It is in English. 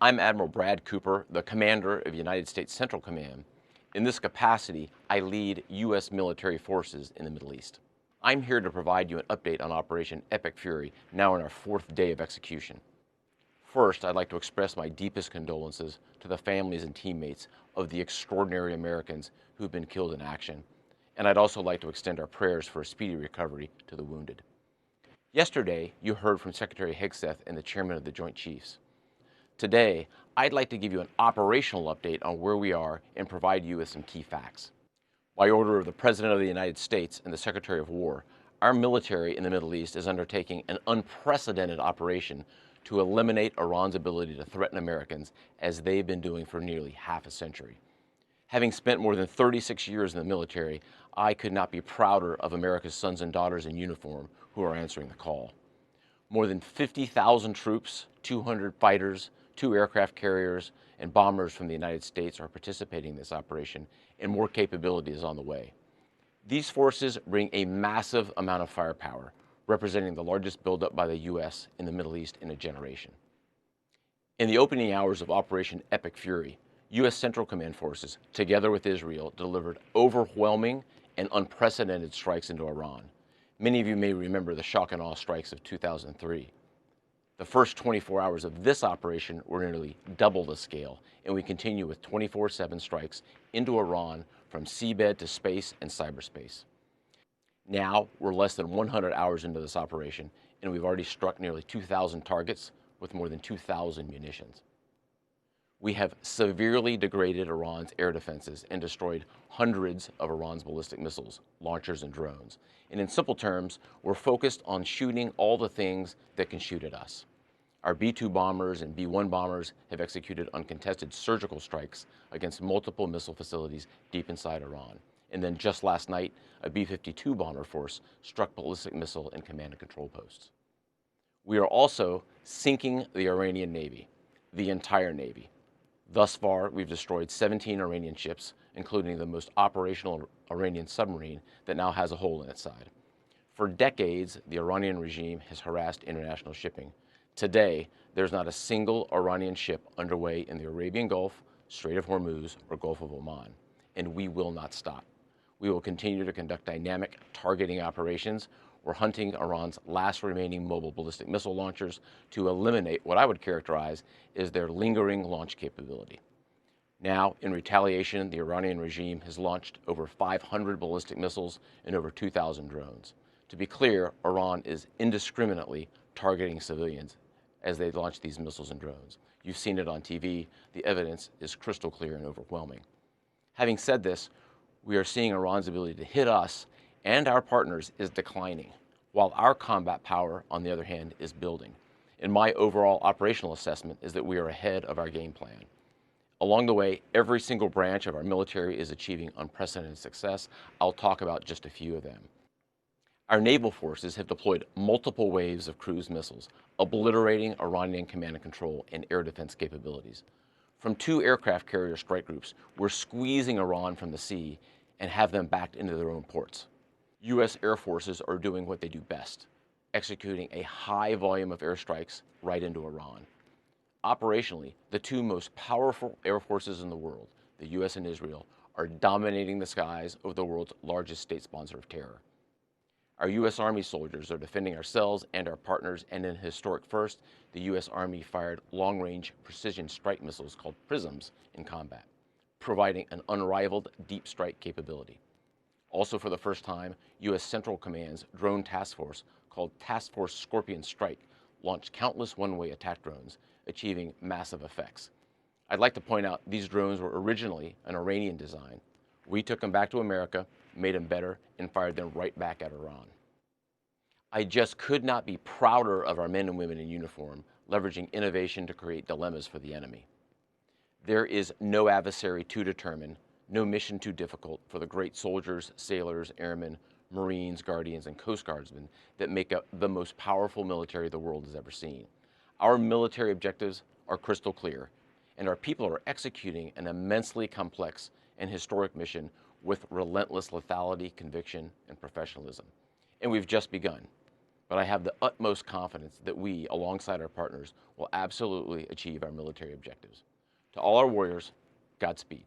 I'm Admiral Brad Cooper, the Commander of United States Central Command. In this capacity, I lead U.S. military forces in the Middle East. I'm here to provide you an update on Operation Epic Fury, now in our 4th day of execution. First, I'd like to express my deepest condolences to the families and teammates of the extraordinary Americans who've been killed in action, and I'd also like to extend our prayers for a speedy recovery to the wounded. Yesterday, you heard from Secretary Hegseth and the Chairman of the Joint Chiefs. Today, I'd like to give you an operational update on where we are and provide you with some key facts. By order of the President of the United States and the Secretary of War, our military in the Middle East is undertaking an unprecedented operation to eliminate Iran's ability to threaten Americans, as they've been doing for nearly half a century. Having spent more than 36 years in the military, I could not be prouder of America's sons and daughters in uniform who are answering the call. More than 50,000 troops, 200 fighters, 2 aircraft carriers, and bombers from the United States are participating in this operation, and more capability is on the way. These forces bring a massive amount of firepower, representing the largest buildup by the U.S. in the Middle East in a generation. In the opening hours of Operation Epic Fury, U.S. Central Command forces, together with Israel, delivered overwhelming and unprecedented strikes into Iran. Many of you may remember the shock and awe strikes of 2003. The first 24 hours of this operation were nearly double the scale, and we continue with 24/7 strikes into Iran from seabed to space and cyberspace. Now, we're less than 100 hours into this operation, and we've already struck nearly 2,000 targets with more than 2,000 munitions. We have severely degraded Iran's air defenses and destroyed hundreds of Iran's ballistic missiles, launchers, and drones. And in simple terms, we're focused on shooting all the things that can shoot at us. Our B-2 bombers and B-1 bombers have executed uncontested surgical strikes against multiple missile facilities deep inside Iran. And then just last night, a B-52 bomber force struck ballistic missile and command and control posts. We are also sinking the Iranian Navy, the entire Navy. Thus far, we've destroyed 17 Iranian ships, including the most operational Iranian submarine that now has a hole in its side. For decades, the Iranian regime has harassed international shipping. Today, there's not a single Iranian ship underway in the Arabian Gulf, Strait of Hormuz, or Gulf of Oman, and we will not stop. We will continue to conduct dynamic targeting operations. We're hunting Iran's last remaining mobile ballistic missile launchers to eliminate what I would characterize as their lingering launch capability. Now, in retaliation, the Iranian regime has launched over 500 ballistic missiles and over 2,000 drones. To be clear, Iran is indiscriminately targeting civilians as they launch these missiles and drones. You've seen it on TV. The evidence is crystal clear and overwhelming. Having said this, we are seeing Iran's ability to hit us and our partners is declining, while our combat power, on the other hand, is building. And my overall operational assessment is that we are ahead of our game plan. Along the way, every single branch of our military is achieving unprecedented success. I'll talk about just a few of them. Our naval forces have deployed multiple waves of cruise missiles, obliterating Iranian command and control and air defense capabilities. From 2 aircraft carrier strike groups, we're squeezing Iran from the sea and have them backed into their own ports. U.S. air forces are doing what they do best, executing a high volume of airstrikes right into Iran. Operationally, the 2 most powerful air forces in the world, the U.S. and Israel, are dominating the skies of the world's largest state sponsor of terror. Our U.S. Army soldiers are defending ourselves and our partners, and in a historic first, the U.S. Army fired long-range precision strike missiles called PRISMs in combat, providing an unrivaled deep strike capability. Also, for the first time, U.S. Central Command's drone task force, called Task Force Scorpion Strike, launched countless one-way attack drones, achieving massive effects. I'd like to point out these drones were originally an Iranian design. We took them back to America, made them better, and fired them right back at Iran. I just could not be prouder of our men and women in uniform, leveraging innovation to create dilemmas for the enemy. There is no adversary too determined, no mission too difficult for the great soldiers, sailors, airmen, Marines, Guardians, and Coast Guardsmen that make up the most powerful military the world has ever seen. Our military objectives are crystal clear, and our people are executing an immensely complex and historic mission with relentless lethality, conviction, and professionalism. And we've just begun. but I have the utmost confidence that we, alongside our partners, will absolutely achieve our military objectives. To all our warriors, Godspeed.